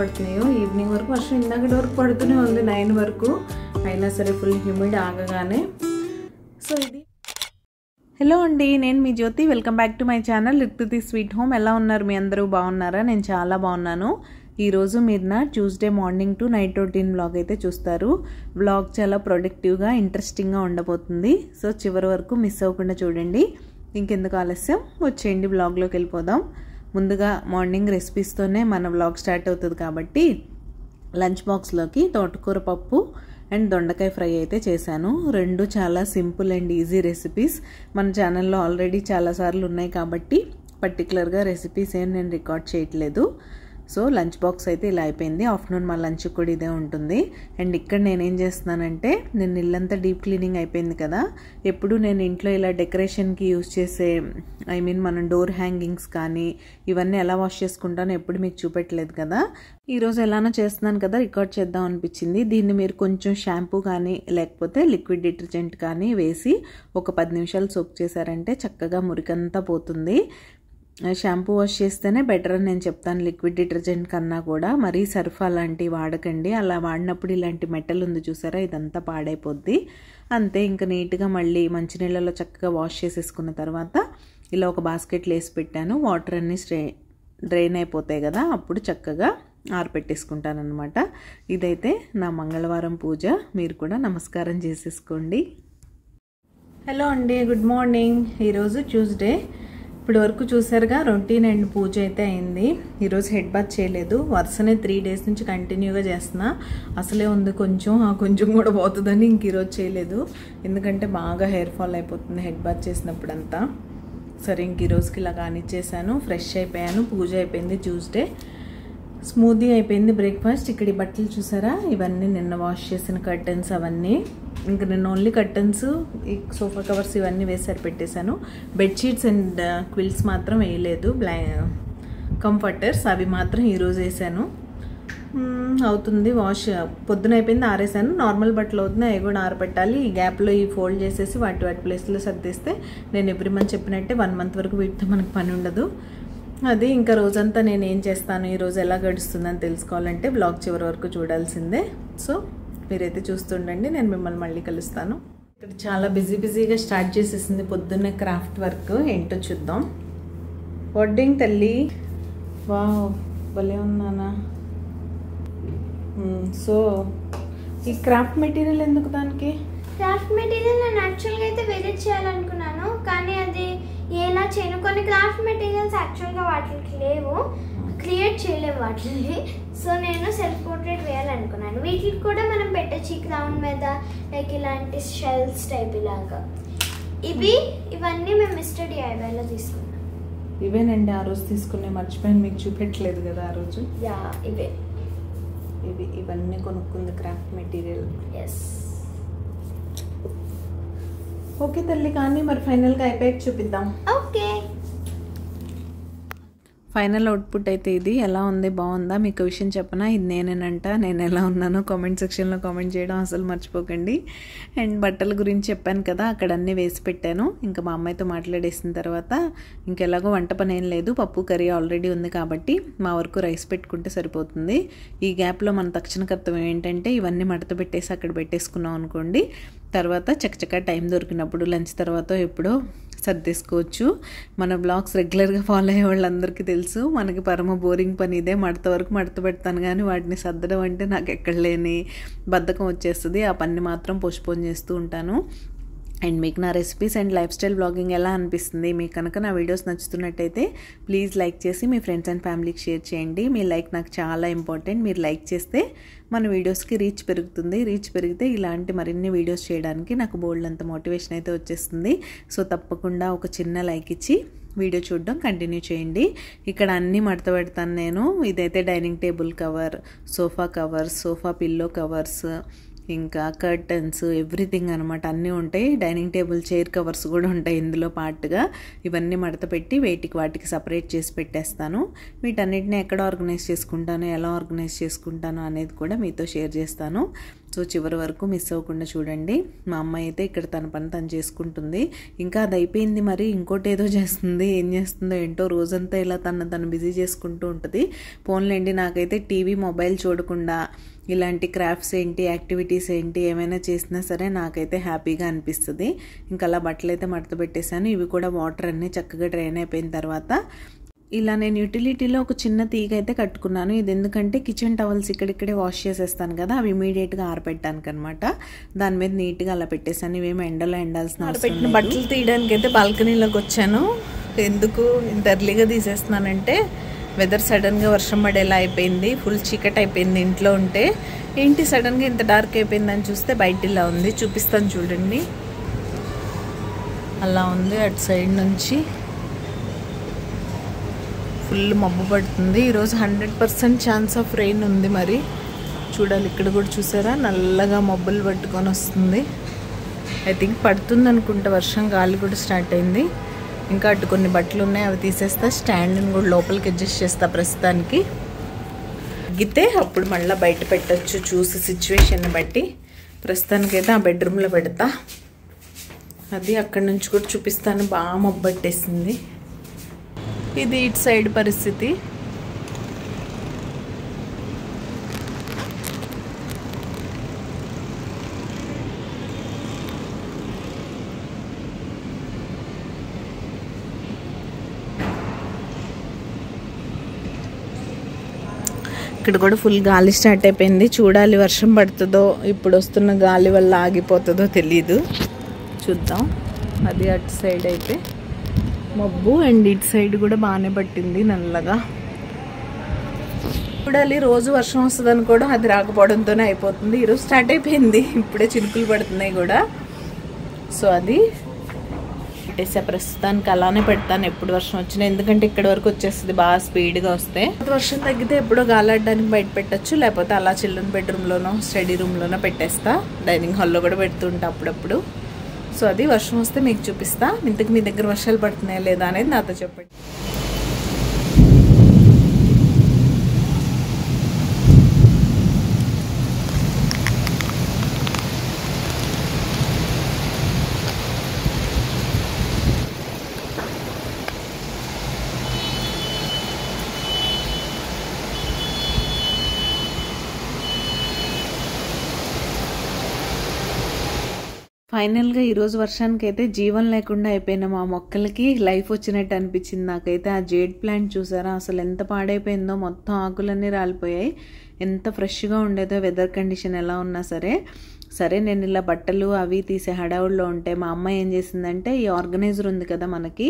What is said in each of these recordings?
పడుతున్నాయో evening వరకు వర్షం ఇందాకటి వరకు పడుతూనే ఉంది 9 వరకు అయినా సరే ఫుల్ హ్యూమిడ్ ఆగగానే. సో ఇది హలో అండి, నేను మీ Jyothi. Welcome back to my channel లిక్తుతి స్వీట్ హోమ్. ఎలా ఉన్నారు మీ అందరూ? బాగున్నారా? నేను చాలా బాగున్నాను. ఈరోజు మీరు నా Tuesday morning to night routine vlog అయితే చూస్తారు. వ్లాగ్ చాలా ప్రొడక్టివ్గా ఇంట్రెస్టింగ్గా ఉండబోతుంది. సో చివరి వరకు మిస్ అవ్వకుండా చూడండి. ఇంకెందుకు ఆలస్యం, వచ్చేయండి వ్లాగ్లోకి వెళ్ళిపోదాం. ముందుగా మార్నింగ్ రెసిపీస్తోనే మన వ్లాగ్ స్టార్ట్ అవుతుంది కాబట్టి లంచ్ బాక్స్లోకి తోటకూర పప్పు అండ్ దొండకాయ ఫ్రై అయితే చేశాను. రెండు చాలా సింపుల్ అండ్ ఈజీ రెసిపీస్. మన ఛానల్లో ఆల్రెడీ చాలాసార్లు ఉన్నాయి కాబట్టి పర్టికులర్గా రెసిపీస్ ఏం నేను రికార్డ్ చేయట్లేదు. సో లంచ్ బాక్స్ అయితే ఇలా అయిపోయింది. ఆఫ్టర్నూన్ మా లంచ్ కూడా ఇదే ఉంటుంది. అండ్ ఇక్కడ నేనేం చేస్తున్నానంటే, నేను ఇల్లంతా డీప్ క్లీనింగ్ అయిపోయింది కదా, ఎప్పుడు నేను ఇంట్లో ఇలా డెకరేషన్కి యూజ్ చేసే మనం డోర్ హ్యాంగింగ్స్ కానీ ఇవన్నీ ఎలా వాష్ చేసుకుంటానో ఎప్పుడు మీకు చూపెట్టలేదు కదా. ఈరోజు ఎలానో చేస్తున్నాను కదా, రికార్డ్ చేద్దాం అనిపించింది. దీన్ని మీరు కొంచెం షాంపూ కానీ లేకపోతే లిక్విడ్ డిటర్జెంట్ కానీ వేసి ఒక 10 నిమిషాలు సోక్ చేశారంటే చక్కగా మురికంతా పోతుంది. షాంపూ వాష్ చేస్తేనే బెటర్ అని నేను చెప్తాను, లిక్విడ్ డిటర్జెంట్ కన్నా కూడా. మరీ సర్ఫ్ అలాంటివి వాడకండి. అలా వాడినప్పుడు ఇలాంటి మెటల్ ఉంది చూసారా, ఇదంతా పాడైపోద్ది. అంతే, ఇంకా నీట్గా మళ్ళీ మంచినీళ్ళలో చక్కగా వాష్ చేసేసుకున్న తర్వాత ఇలా ఒక బాస్కెట్లో వేసి పెట్టాను. వాటర్ అన్నీ డ్రైన్ అయిపోతాయి కదా, అప్పుడు చక్కగా ఆరపెట్టేసుకుంటాను అనమాట. ఇదైతే నా మంగళవారం పూజ. మీరు కూడా నమస్కారం చేసేసుకోండి. హలో అండి, గుడ్ మార్నింగ్. ఈరోజు ట్యూస్డే. ఇప్పుడు వరకు చూసారుగా రొటీన్ అండ్ పూజ అయితే అయింది. ఈరోజు హెడ్ బాత్ చేయలేదు. వరుసనే 3 డేస్ నుంచి కంటిన్యూగా చేస్తున్నా. అసలే ఉంది కొంచెం కూడా పోతుందని ఇంక ఈరోజు చేయలేదు. ఎందుకంటే బాగా హెయిర్ ఫాల్ అయిపోతుంది హెడ్ బాత్ చేసినప్పుడంతా. సరే ఇంక ఈరోజుకి ఇలా కానిచ్చేసాను. ఫ్రెష్ అయిపోయాను. పూజ అయిపోయింది. ట్యూస్డే స్మూదీ అయిపోయింది. బ్రేక్ఫాస్ట్. ఇక్కడ ఈ బట్టలు చూసారా, ఇవన్నీ నిన్న వాష్ చేసిన కర్టన్స్ అవన్నీ. ఇంకా నేను ఓన్లీ కర్టన్స్, ఈ సోఫా కవర్స్ ఇవన్నీ వేసారి పెట్టేశాను. బెడ్షీట్స్ అండ్ క్విల్స్ మాత్రం వేయలేదు. కంఫర్టర్స్ అవి మాత్రం ఈరోజు వేసాను. అవుతుంది వాష్. పొద్దున అయిపోయింది, ఆరేసాను. నార్మల్ బట్టలు అవుతున్నాయి, అవి కూడా ఆరపెట్టాలి. ఈ గ్యాప్లో ఈ ఫోల్డ్ చేసేసి వాటి ప్లేస్లో సర్దేస్తే నేను ఎవ్రీ మంత్ చెప్పినట్టే 1 మంత్ వరకు వీటితో మనకు పని ఉండదు. అది ఇంకా రోజంతా నేను ఏం చేస్తాను, ఈరోజు ఎలా గడుస్తుందని తెలుసుకోవాలంటే బ్లాగ్ చివరి వరకు చూడాల్సిందే. సో మీరైతే చూస్తుండండి, నేను మిమ్మల్ని మళ్ళీ కలుస్తాను. ఇక్కడ చాలా బిజీగా స్టార్ట్ చేసేసింది పొద్దున్నే క్రాఫ్ట్ వర్క్. ఏంటో చూద్దాం. వడ్డింగ్ తల్లి, వావ్ భలే ఉన్నానా. సో ఈ క్రాఫ్ట్ మెటీరియల్ ఎందుకు దానికి? క్రాఫ్ట్ మెటీరియల్ నేను యాక్చువల్గా అయితే విజిట్ చేయాలనుకున్నాను, కానీ అది ఎలా చేయను. కొన్ని క్రాఫ్ట్ మెటీరియల్స్ యాక్చువల్గా వాటికి లేవు, క్రియేట్ చేయలేము వాటిని. సో నేను సెల్ఫ్ పోర్ట్రేట్ వేయాలనుకున్నాను. వీటికి కూడా మనం పెట్టచ్చు ఈ క్రౌన్ మీద, లైక్ ఇలాంటి షెల్స్ టైప్ ఇలాగా. ఇవన్నీ మేము మిస్టర్ DIYలో తీసుకున్నాం. ఇవేనండి ఆ రోజు తీసుకునే, మర్చిపోయాను మీకు చూపెట్టలేదు కదా ఆ రోజు. యా ఇవే, ఇవన్నీ కొనుక్కుంది క్రాఫ్ట్ మెటీరియల్. ఎస్. ఓకే తల్లి, కానీ మరి ఫైనల్గా అయిపోయాక చూపిద్దాం. ఓకే. ఫైనల్ అవుట్పుట్ అయితే ఇది. ఎలా ఉంది, బాగుందా? మీకు విషయం చెప్పనా, ఇది నేనేనంట. నేను ఎలా ఉన్నానో కామెంట్ సెక్షన్లో కామెంట్ చేయడం అసలు మర్చిపోకండి. అండ్ బట్టల గురించి చెప్పాను కదా, అక్కడ అన్నీ వేసి పెట్టాను. ఇంకా మా అమ్మాయితో మాట్లాడేసిన తర్వాత ఇంకెలాగో వంట పని ఏం లేదు, పప్పు కర్రీ ఆల్రెడీ ఉంది కాబట్టి మా వరకు రైస్ పెట్టుకుంటే సరిపోతుంది. ఈ గ్యాప్లో మన తక్షణ కర్తవ్యం ఏంటంటే ఇవన్నీ మడత పెట్టేసి అక్కడ పెట్టేసుకున్నాం అనుకోండి, తర్వాత చక్కచక్క టైం దొరికినప్పుడు లంచ్ తర్వాత ఎప్పుడో సర్దేసుకోవచ్చు. మన బ్లాగ్స్ రెగ్యులర్గా ఫాలో అయ్యే వాళ్ళందరికీ తెలుసు, మనకి పరమ బోరింగ్ పని ఇదే. మడత వరకు మడత పెడతాను, కానీ వాటిని సర్దడం అంటే నాకు ఎక్కడ లేని బద్ధకం వచ్చేస్తుంది. ఆ పని మాత్రం పోస్ట్పోన్ చేస్తూ ఉంటాను. అండ్ మీకు నా recipes and life style blogging ఎలా అనిపిస్తుంది, మీకు కనుక నా వీడియోస్ నచ్చుతున్నట్టయితే ప్లీజ్ లైక్ చేసి మీ ఫ్రెండ్స్ అండ్ ఫ్యామిలీకి షేర్ చేయండి. మీ లైక్ నాకు చాలా ఇంపార్టెంట్. మీరు లైక్ చేస్తే మన వీడియోస్కి రీచ్ పెరుగుతుంది. రీచ్ పెరిగితే ఇలాంటి మరిన్ని వీడియోస్ చేయడానికి నాకు బోల్డ్ అంత మోటివేషన్ అయితే వచ్చేస్తుంది. సో తప్పకుండా ఒక చిన్న లైక్ ఇచ్చి వీడియో చూడడం కంటిన్యూ చేయండి. ఇక్కడ అన్నీ మడత పెడతాను నేను. ఇదైతే dining table cover, sofa covers, sofa pillow covers, ఇంకా కర్టన్స్, ఎవ్రీథింగ్ అనమాట. అన్నీ ఉంటాయి. డైనింగ్ టేబుల్ చైర్ కవర్స్ కూడా ఉంటాయి ఇందులో పార్ట్గా. ఇవన్నీ మడత పెట్టి వాటికి సపరేట్ చేసి పెట్టేస్తాను. వీటన్నిటిని ఎక్కడ ఆర్గనైజ్ చేసుకుంటాను, ఎలా ఆర్గనైజ్ చేసుకుంటాను అనేది కూడా మీతో షేర్ చేస్తాను. సో చివరి వరకు మిస్ అవ్వకుండా చూడండి. మా అమ్మాయి అయితే ఇక్కడ తన పని తను చేసుకుంటుంది. ఇంకా అది అయిపోయింది, మరి ఇంకోటి ఏదో చేస్తుంది. ఏం చేస్తుందో ఏంటో, రోజంతా ఇలా తను బిజీ చేసుకుంటూ ఉంటుంది. ఫోన్లేండి, నాకైతే టీవీ మొబైల్ చూడకుండా ఇలాంటి క్రాఫ్ట్స్ ఏంటి, యాక్టివిటీస్ ఏంటి ఏమైనా చేసినా సరే నాకైతే హ్యాపీగా అనిపిస్తుంది. ఇంకా అలా బట్టలు అయితే మడత పెట్టేశాను. ఇవి కూడా వాటర్ అన్నీ చక్కగా డ్రైన్ అయిపోయిన తర్వాత ఇలా నేను యూటిలిటీలో ఒక చిన్న తీగ అయితే కట్టుకున్నాను. ఇది ఎందుకంటే కిచెన్ టవల్స్ ఇక్కడిక్కడే వాష్ చేసేస్తాను కదా, అవి ఇమీడియట్గా ఆరపెట్టడానికి అనమాట. దాని మీద నీట్గా అలా పెట్టేశాను. ఇవేమో ఎండలో ఎండాల్సిన ఆరపెట్టిన బట్టలు తీయడానికి అయితే బాల్కనీలోకి వచ్చాను. ఎందుకు ఇంత ఎర్లీగా తీసేస్తున్నానంటే వెదర్ సడన్గా వర్షం పడేలా అయిపోయింది. ఫుల్ చీకట్ అయిపోయింది ఇంట్లో ఉంటే. ఏంటి సడన్గా ఇంత డార్క్ అయిపోయిందని చూస్తే బయట ఇలా ఉంది. చూపిస్తాను చూడండి. అలా ఉంది. అటు సైడ్ నుంచి ఫుల్ మబ్బు పడుతుంది. ఈరోజు 100% ఛాన్స్ ఆఫ్ రెయిన్ ఉంది. మరి చూడాలి. ఇక్కడ కూడా చూసారా, నల్లగా మబ్బులు పట్టుకొని వస్తుంది. ఐ థింక్ పడుతుంది అనుకుంటా వర్షం. గాలి కూడా స్టార్ట్ అయింది. ఇంకా అటు కొన్ని బట్టలు ఉన్నాయి, అవి తీసేస్తా. స్టాండ్ని కూడా లోపలికి అడ్జస్ట్ చేస్తా ప్రస్తుతానికి. తగ్గితే అప్పుడు మళ్ళీ బయట పెట్టచ్చు చూసి సిచ్యువేషన్ బట్టి. ప్రస్తుతానికైతే ఆ బెడ్రూమ్లో పెడతా. అది అక్కడి నుంచి కూడా చూపిస్తాను. బాగా మబ్బట్టేసింది. ఇది ఇటు సైడ్ పరిస్థితి. ఇక్కడ కూడా ఫుల్ గాలి స్టార్ట్ అయిపోయింది. చూడాలి వర్షం పడుతుందో, ఇప్పుడు వస్తున్న గాలి వల్ల ఆగిపోతుందో తెలీదు. చూద్దాం. అది అటు సైడ్ అయితే మబ్బు, అండ్ ఇటు సైడ్ కూడా బాగానే పట్టింది నల్లగా. చూడాలి. రోజు వర్షం వస్తుంది అనుకోవడం, అది రాకపోవడంతోనే అయిపోతుంది. ఈరోజు స్టార్ట్ అయిపోయింది. ఇప్పుడే చినుకులు పడుతున్నాయి కూడా. సో అది పెట్టేసా. ప్రస్తుతానికి అలానే పెడతాను ఎప్పుడు వర్షం వచ్చినా, ఎందుకంటే ఇక్కడ వరకు వచ్చేస్తుంది బాగా స్పీడ్గా వస్తే. వర్షం తగ్గితే ఎప్పుడో గాలాడడానికి బయట పెట్టచ్చు, లేకపోతే అలా చిల్డ్రన్ బెడ్రూమ్లోనో స్టడీ రూమ్లోనో పెట్టేస్తా. డైనింగ్ హాల్లో కూడా పెడుతుంటా అప్పుడప్పుడు. సో అది వర్షం వస్తే మీకు చూపిస్తా. ఇంతకు మీ దగ్గర వర్షాలు పడుతున్నాయా లేదా అనేది నాతో చెప్పండి. ఫైనల్గా ఈరోజు వర్షానికి అయితే జీవం లేకుండా అయిపోయిన మా మొక్కలకి లైఫ్ వచ్చినట్టు అనిపించింది నాకైతే. ఆ జేడ్ ప్లాంట్ చూసారా, అసలు ఎంత పాడైపోయిందో. మొత్తం ఆకులన్నీ రాలిపోయాయి. ఎంత ఫ్రెష్గా ఉండేదో వెదర్ కండిషన్ ఎలా ఉన్నా సరే నేను ఇలా బట్టలు అవి తీసే హడావుల్లో ఉంటే మా అమ్మ ఏం చేసిందంటే, ఈ ఆర్గనైజర్ ఉంది కదా మనకి,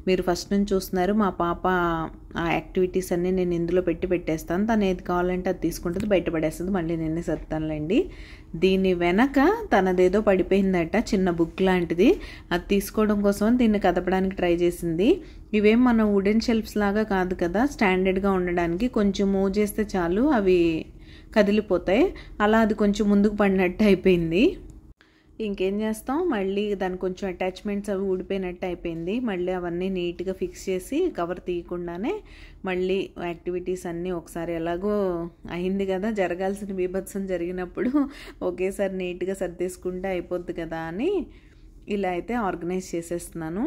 మీరు ఫస్ట్ నుంచి చూస్తున్నారు, మా పాప ఆ యాక్టివిటీస్ అన్నీ నేను ఇందులో పెట్టేస్తాను. తను ఏది కావాలంటే అది తీసుకుంటుంది, బయటపడేస్తుంది. మళ్ళీ నేనే సర్తానులేండి. దీని వెనక తనదేదో పడిపోయిందట, చిన్న బుక్ లాంటిది. అది తీసుకోవడం కోసం దీన్ని కదపడానికి ట్రై చేసింది. ఇవేం మన వుడెన్ షెల్ఫ్స్ లాగా కాదు కదా, స్టాండర్డ్గా ఉండడానికి. కొంచెం మూవ్ చేస్తే చాలు అవి కదిలిపోతాయి. అలా అది కొంచెం ముందుకు పడినట్టు అయిపోయింది. ఇంకేం చేస్తాం, మళ్ళీ దానికి కొంచెం అటాచ్మెంట్స్ అవి ఊడిపోయినట్టు అయిపోయింది. మళ్ళీ అవన్నీ నీట్గా ఫిక్స్ చేసి కవర్ తీయకుండానే మళ్ళీ యాక్టివిటీస్ అన్నీ ఒకసారి ఎలాగో అయింది కదా, జరగాల్సిన బీభత్సం జరిగినప్పుడు ఒకేసారి నీట్గా సర్దేసుకుంటే అయిపోద్ది కదా అని ఇలా అయితే ఆర్గనైజ్ చేసేస్తున్నాను.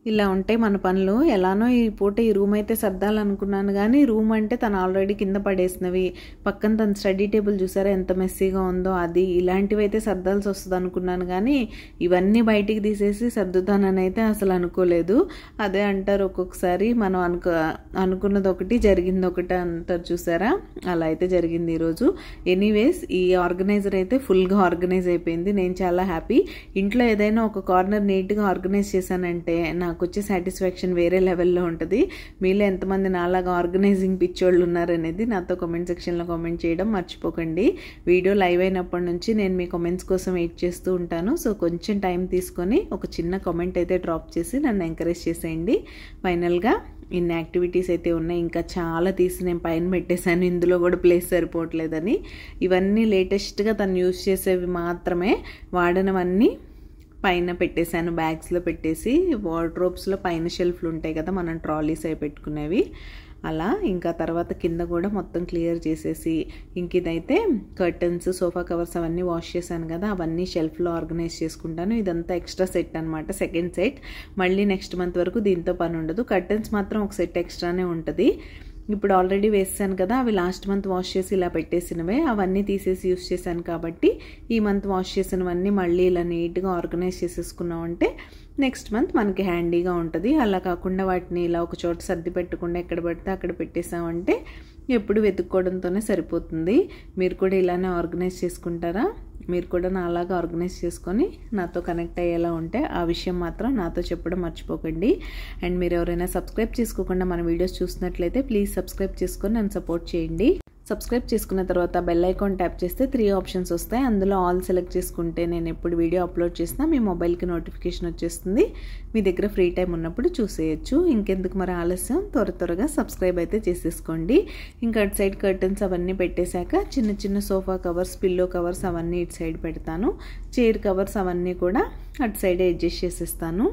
ఇలా ఉంటాయి మన పనులు. ఎలానో ఈ పూట ఈ రూమ్ అయితే సర్దాలనుకున్నాను, కానీ రూమ్ అంటే తను ఆల్రెడీ కింద పడేసినవి, పక్కన తన స్టడీ టేబుల్ చూసారా ఎంత మెస్సీగా ఉందో, అది ఇలాంటివి అయితే సర్దాల్సి వస్తుంది అనుకున్నాను, కానీ ఇవన్నీ బయటికి తీసేసి సర్దుతానని అయితే అసలు అనుకోలేదు. అదే అంటారు ఒక్కొక్కసారి మనం అనుకున్నది ఒకటి జరిగింది ఒకటి అంటారు చూసారా, అలా అయితే జరిగింది ఈరోజు. ఎనీవేస్ ఈ ఆర్గనైజర్ అయితే ఫుల్గా ఆర్గనైజ్ అయిపోయింది. నేను చాలా హ్యాపీ. ఇంట్లో ఏదైనా ఒక కార్నర్ నీట్గా ఆర్గనైజ్ చేశానంటే నాకు వచ్చే సాటిస్ఫాక్షన్ వేరే లెవెల్లో ఉంటుంది. మీలో ఎంతమంది నాలాగా ఆర్గనైజింగ్ పిచ్చోళ్ళు ఉన్నారనేది నాతో కామెంట్ సెక్షన్లో కామెంట్ చేయడం మర్చిపోకండి. వీడియో లైవ్ అయినప్పటి నుంచి నేను మీ కామెంట్స్ కోసం వెయిట్ చేస్తూ ఉంటాను. సో కొంచెం టైం తీసుకొని ఒక చిన్న కామెంట్ అయితే డ్రాప్ చేసి నన్ను ఎంకరేజ్ చేసేయండి. ఫైనల్గా ఇన్ని యాక్టివిటీస్ అయితే ఉన్నాయి, ఇంకా చాలా తీసి నేను పైన పెట్టేశాను. ఇందులో కూడా ప్లేస్ సరిపోవట్లేదని. ఇవన్నీ లేటెస్ట్గా తను యూజ్ చేసేవి మాత్రమే, వాడనవన్నీ పైన పెట్టేశాను, బ్యాగ్స్లో పెట్టేసి. వార్డ్రోబ్స్లో పైన షెల్ఫ్లు ఉంటాయి కదా మనం ట్రాలీస్ అవి పెట్టుకునేవి, అలా. ఇంకా తర్వాత కింద కూడా మొత్తం క్లియర్ చేసేసి, ఇంక ఇదైతే కర్టన్స్, సోఫా కవర్స్ అవన్నీ వాష్ చేశాను కదా, అవన్నీ షెల్ఫ్లో ఆర్గనైజ్ చేసుకుంటాను. ఇదంతా ఎక్స్ట్రా సెట్ అనమాట, సెకండ్ సెట్. మళ్ళీ నెక్స్ట్ మంత్ వరకు దీంతో పని ఉండదు. కర్టన్స్ మాత్రం ఒక సెట్ ఎక్స్ట్రానే ఉంటుంది. ఇప్పుడు ఆల్రెడీ వేసాను కదా, అవి లాస్ట్ మంత్ వాష్ చేసి ఇలా పెట్టేసినవే, అవన్నీ తీసేసి యూస్ చేశాను కాబట్టి ఈ మంత్ వాష్ చేసినవన్నీ మళ్ళీ ఇలా నీట్గా ఆర్గనైజ్ చేసేసుకున్నామంటే నెక్స్ట్ మంత్ మనకి హ్యాండీగా ఉంటుంది. అలా కాకుండా వాటిని ఇలా ఒక చోట సర్ది పెట్టకుండా ఎక్కడ పడితే అక్కడ పెట్టేసామంటే ఎప్పుడు వెతుక్కోవడంతోనే సరిపోతుంది. మీరు కూడా ఇలానే ఆర్గనైజ్ చేసుకుంటారా? మీరు కూడా నాలాగా ఆర్గనైజ్ చేసుకొని నాతో కనెక్ట్ అయ్యేలా ఉంటే ఆ విషయం మాత్రం నాతో చెప్పడం మర్చిపోకండి. అండ్ మీరు ఎవరైనా సబ్స్క్రైబ్ చేసుకోకుండా మన వీడియోస్ చూసినట్లయితే ప్లీజ్ సబ్స్క్రైబ్ చేసుకొని నన్ను సపోర్ట్ చేయండి. సబ్స్క్రైబ్ చేసుకున్న తర్వాత బెల్ ఐకాన్ ట్యాప్ చేస్తే 3 ఆప్షన్స్ వస్తాయి. అందులో ఆల్ సెలెక్ట్ చేసుకుంటే నేను ఎప్పుడు వీడియో అప్లోడ్ చేసినా మీ మొబైల్కి నోటిఫికేషన్ వచ్చేస్తుంది. మీ దగ్గర ఫ్రీ టైం ఉన్నప్పుడు చూసేయచ్చు. ఇంకెందుకు మరి ఆలస్యం, త్వరగా సబ్స్క్రైబ్ అయితే చేసేసుకోండి. ఇంకా అటు సైడ్ కర్టన్స్ అవన్నీ పెట్టేశాక చిన్న చిన్న సోఫా కవర్స్, పిల్లో కవర్స్ అవన్నీ ఇటు సైడ్ పెడతాను. చైర్ కవర్స్ అవన్నీ కూడా అటు సైడే అడ్జస్ట్ చేసేస్తాను.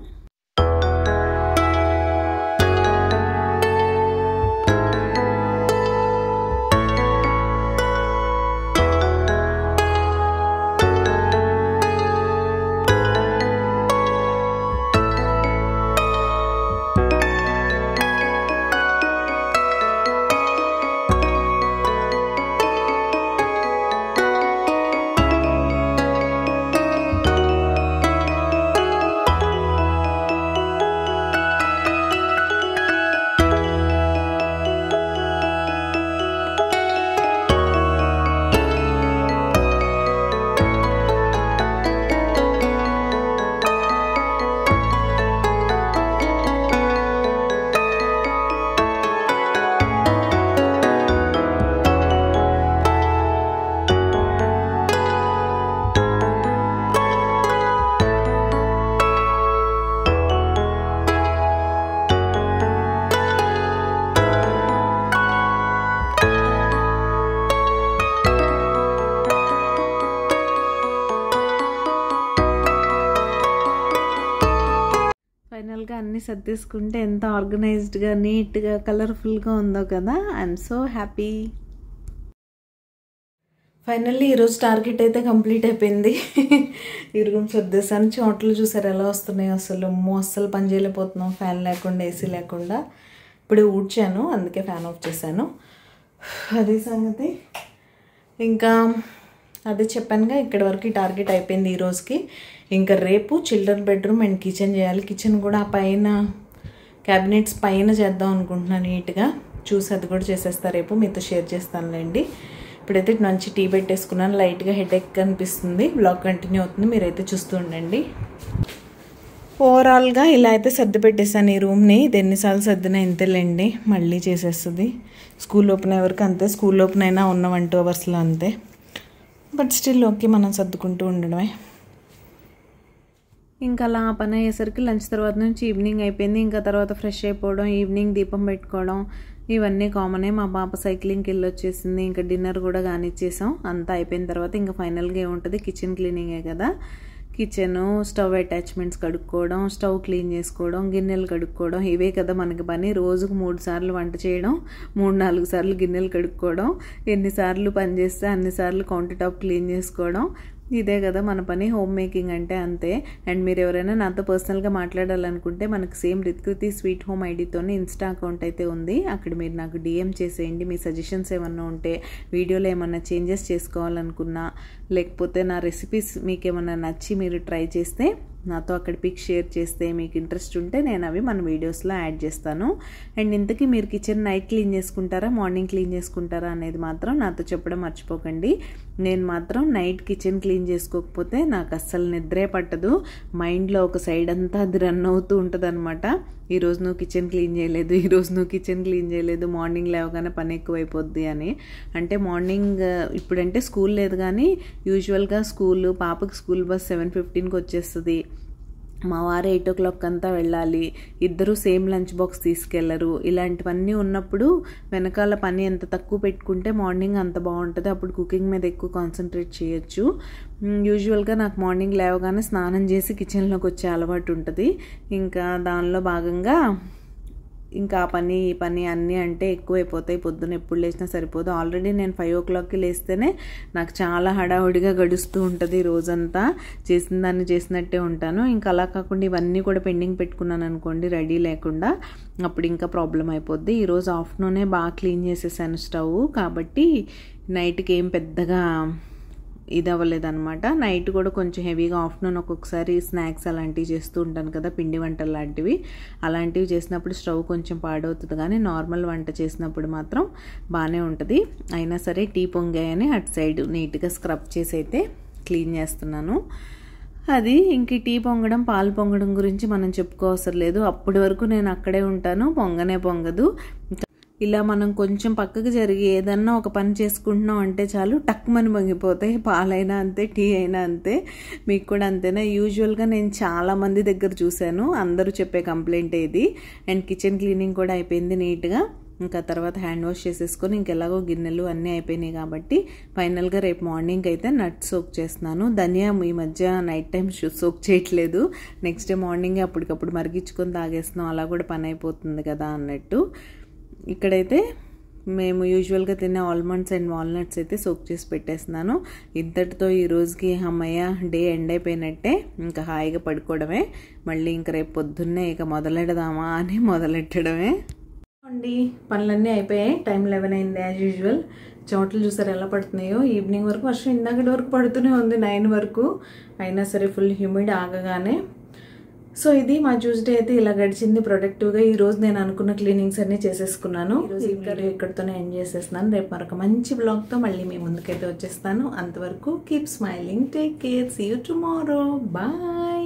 ఫైనల్గా అన్నీ సర్దేసుకుంటే ఎంత ఆర్గనైజ్డ్గా, నీట్గా, కలర్ఫుల్గా ఉందో కదా. I'm so happy. ఫైనల్లీ ఈరోజు టార్గెట్ అయితే కంప్లీట్ అయిపోయింది. ఈ రూమ్ సర్దేశాను. చోట్లు చూసారు ఎలా వస్తున్నాయి, అస్సలు పని చేయలేకపోతున్నాం ఫ్యాన్ లేకుండా, ఏసీ లేకుండా. ఇప్పుడే ఊడ్చాను, అందుకే ఫ్యాన్ ఆఫ్ చేశాను. అదే సంగతి. ఇంకా అదే చెప్పానుగా, ఇక్కడి వరకు టార్గెట్ అయిపోయింది ఈ రోజుకి. ఇంకా రేపు చిల్డ్రన్ బెడ్రూమ్ అండ్ కిచెన్ చేయాలి. కిచెన్ కూడా పైన క్యాబినెట్స్ పైన చేద్దాం అనుకుంటున్నాను నీట్గా. చూసి అది కూడా చేసేస్తా, రేపు మీతో షేర్ చేస్తానులేండి. ఇప్పుడైతే మంచి టీ పెట్టేసుకున్నాను. లైట్గా హెడేక్ అనిపిస్తుంది. బ్లాగ్ కంటిన్యూ అవుతుంది, మీరైతే చూస్తూ ఉండండి. ఓవరాల్గా ఇలా అయితే సర్ది పెట్టేశాను ఈ రూమ్ని. ఇది ఎన్నిసార్లు సర్దినా ఇంతేలేండి, మళ్ళీ చేసేస్తుంది. స్కూల్ ఓపెన్ అయ్యే వరకు అంతే, స్కూల్ ఓపెన్ అయినా ఉన్న 1-2 అవర్స్లో అంతే. బట్ స్టిల్ ఓకే, మనం సర్దుకుంటూ ఉండడమే. ఇంకా అలా పని అయ్యేసరికి లంచ్ తర్వాత నుంచి ఈవినింగ్ అయిపోయింది. ఇంకా తర్వాత ఫ్రెష్ అయిపోవడం, ఈవినింగ్ దీపం పెట్టుకోవడం ఇవన్నీ కామనే. మా పాప సైక్లింగ్కి వెళ్ళి వచ్చేసింది. ఇంకా డిన్నర్ కూడా కానిచ్చేసాం. అంతా అయిపోయిన తర్వాత ఇంకా ఫైనల్గా ఏముంటుంది, కిచెన్ క్లీనింగే కదా. కిచెను, స్టవ్ అటాచ్మెంట్స్ కడుక్కోవడం, స్టవ్ క్లీన్ చేసుకోవడం, గిన్నెలు కడుక్కోవడం, ఇవే కదా మనకి పని. రోజుకు 3 సార్లు వంట చేయడం, 3-4 సార్లు గిన్నెలు కడుక్కోవడం, ఎన్నిసార్లు పని చేస్తే అన్నిసార్లు కౌంటర్ టాప్ క్లీన్ చేసుకోవడం. ఇదే కదా మన పని, హోమ్ మేకింగ్ అంటే అంతే. అండ్ మీరు ఎవరైనా నాతో పర్సనల్గా మాట్లాడాలనుకుంటే మనకు సేమ్ రిత్కృతి స్వీట్ హోమ్ ఐడితోనే ఇన్స్టా అకౌంట్ అయితే ఉంది. అక్కడ మీరు నాకు డిఎం చేసేయండి. మీ సజెషన్స్ ఏమన్నా ఉంటే, వీడియోలో ఏమన్నా చేంజెస్ చేసుకోవాలనుకున్నా, లేకపోతే నా రెసిపీస్ మీకు ఏమన్నా నచ్చి మీరు ట్రై చేస్తే నాతో అక్కడ పిక్ షేర్ చేస్తే, మీకు ఇంట్రెస్ట్ ఉంటే నేను అవి మన వీడియోస్లో యాడ్ చేస్తాను. అండ్ ఇంతకీ మీరు కిచెన్ నైట్ క్లీన్ చేసుకుంటారా, మార్నింగ్ క్లీన్ చేసుకుంటారా అనేది మాత్రం నాతో చెప్పడం మర్చిపోకండి. నేను మాత్రం నైట్ కిచెన్ క్లీన్ చేసుకోకపోతే నాకు అస్సలు నిద్రే పట్టదు. మైండ్లో ఒక సైడ్ అంతా అది రన్ అవుతూ ఉంటుంది అనమాట. ఈరోజు నువ్వు కిచెన్ క్లీన్ చేయలేదు, ఈరోజు నువ్వు కిచెన్ క్లీన్ చేయలేదు, మార్నింగ్ లేవగానే పని ఎక్కువైపోద్ది అని. అంటే మార్నింగ్ ఇప్పుడంటే స్కూల్ లేదు కానీ యూజువల్గా పాపకి స్కూల్ బస్ 7:15కి వచ్చేస్తుంది. మా వారు 8 o'clock అంతా వెళ్ళాలి, ఇద్దరు సేమ్ లంచ్ బాక్స్ తీసుకెళ్లరు. ఇలాంటివన్నీ ఉన్నప్పుడు వెనకాల పని ఎంత తక్కువ పెట్టుకుంటే మార్నింగ్ అంత బాగుంటుంది. అప్పుడు కుకింగ్ మీద ఎక్కువ కాన్సన్ట్రేట్ చేయొచ్చు. యూజువల్గా నాకు మార్నింగ్ లేవగానే స్నానం చేసి కిచెన్లోకి వచ్చే అలవాటు ఉంటుంది. ఇంకా దానిలో భాగంగా ఇంకా ఆ పని ఈ పని అన్నీ అంటే ఎక్కువైపోతాయి. పొద్దున్న ఎప్పుడు లేచినా సరిపోదు. ఆల్రెడీ నేను 5 o'clockకి లేస్తేనే నాకు చాలా హడావుడిగా గడుస్తూ ఉంటుంది. రోజంతా చేసిన దాన్ని చేసినట్టే ఉంటాను. ఇంకా అలా కాకుండా ఇవన్నీ కూడా పెండింగ్ పెట్టుకున్నాను అనుకోండి రెడీ లేకుండా, అప్పుడు ఇంకా ప్రాబ్లం అయిపోద్ది. ఈరోజు ఆఫ్టర్నూనే బాగా క్లీన్ చేసేసాను స్టవ్, కాబట్టి నైట్కి ఏం పెద్దగా ఇది అవ్వలేదన్నమాట. నైట్ కూడా కొంచెం హెవీగా, ఆఫ్టర్నూన్ ఒక్కొక్కసారి స్నాక్స్ అలాంటివి చేస్తూ ఉంటాను కదా, పిండి వంటలు లాంటివి. అలాంటివి చేసినప్పుడు స్టవ్ కొంచెం పాడవుతుంది, కానీ నార్మల్ వంట చేసినప్పుడు మాత్రం బాగానే ఉంటుంది. అయినా సరే టీ పొంగాయని అటు సైడ్ నీట్గా స్క్రబ్ చేసి అయితే క్లీన్ చేస్తున్నాను. అది ఇంక టీ పొంగడం, పాలు పొంగడం గురించి మనం చెప్పుకోవసరం లేదు. అప్పటి వరకు నేను అక్కడే ఉంటాను, పొంగనే పొంగదు. ఇలా మనం కొంచెం పక్కకు జరిగి ఏదన్నా ఒక పని చేసుకుంటున్నాం అంటే చాలు టక్మని పొంగిపోతాయి. పాలైనా అంతే, టీ అయినా అంతే. మీకు కూడా అంతేనా? యూజువల్గా నేను చాలామంది దగ్గర చూశాను, అందరూ చెప్పే కంప్లైంట్ ఇది. అండ్ కిచెన్ క్లీనింగ్ కూడా అయిపోయింది నీట్గా. ఇంకా తర్వాత హ్యాండ్ వాష్ చేసేసుకొని ఇంకెలాగో గిన్నెలు అన్నీ అయిపోయినాయి కాబట్టి ఫైనల్గా రేపు మార్నింగ్ అయితే నట్ సోక్ చేస్తున్నాను. ధనియా ఈ మధ్య నైట్ టైం సోక్ చేయట్లేదు, నెక్స్ట్ డే మార్నింగే అప్పటికప్పుడు మరిగించుకొని తాగేస్తున్నాం. అలా కూడా పని అయిపోతుంది కదా అన్నట్టు. ఇక్కడైతే మేము యూజువల్గా తినే ఆల్మండ్స్ అండ్ వాల్నట్స్ అయితే సోక్ చేసి పెట్టేస్తున్నాను. ఇంతటితో ఈ రోజుకి అమ్మయ్య డే ఎండ్ అయిపోయినట్టే. ఇంకా హాయిగా పడుకోవడమే. మళ్ళీ ఇంకా రేపు పొద్దున్నే ఇక మొదలెడదామా అని మొదలెట్టడమే అండి. పనులన్నీ అయిపోయాయి. టైం 11 అయింది యాజ్ యూజువల్. చెమటలు చూసారు ఎలా పడుతున్నాయో. ఈవినింగ్ వరకు వర్షం ఇందాకటి వరకు పడుతూనే ఉంది, 9 వరకు. అయినా సరే ఫుల్ హ్యూమిడ్ ఆగగానే. సో ఇది మా ట్యూస్డే అయితే ఇలా గడిచింది ప్రొడక్టివ్గా. ఈరోజు నేను అనుకున్న క్లీనింగ్స్ అన్నీ చేసేసుకున్నాను. ఈరోజు ఇక్కడితోనే ఎండ్ చేసేస్తున్నాను. రేపు మరొక మంచి బ్లాగ్తో మళ్ళీ మీ ముందుకైతే వచ్చేస్తాను. అంతవరకు keep smiling, take care, see you tomorrow, bye.